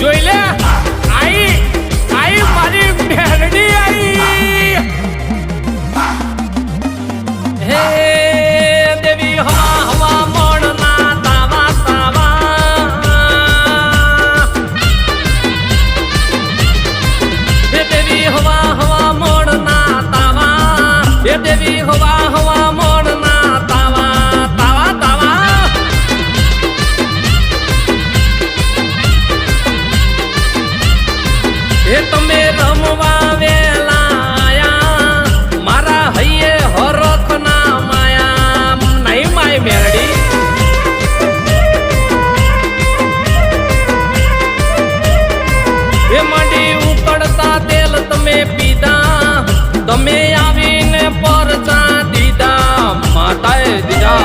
જોઈ લે આઈ આઈ મારી ભેરડી આઈ હે દેવી હવા હવા મોડના તાવા તાવા હે દેવી હવા હવા મોડના તાવા હે દેવી હવા હવા મોડના તાવા તાવા તાવા હે તમે રમવા વેલા આયા મારા હૈયે હરખ ના માયા નહીં માય મેરડી હે મંડી ઉકળતા તેલ તમે પીધા તમે આવીને પરચા દીધા માતાએ દીધા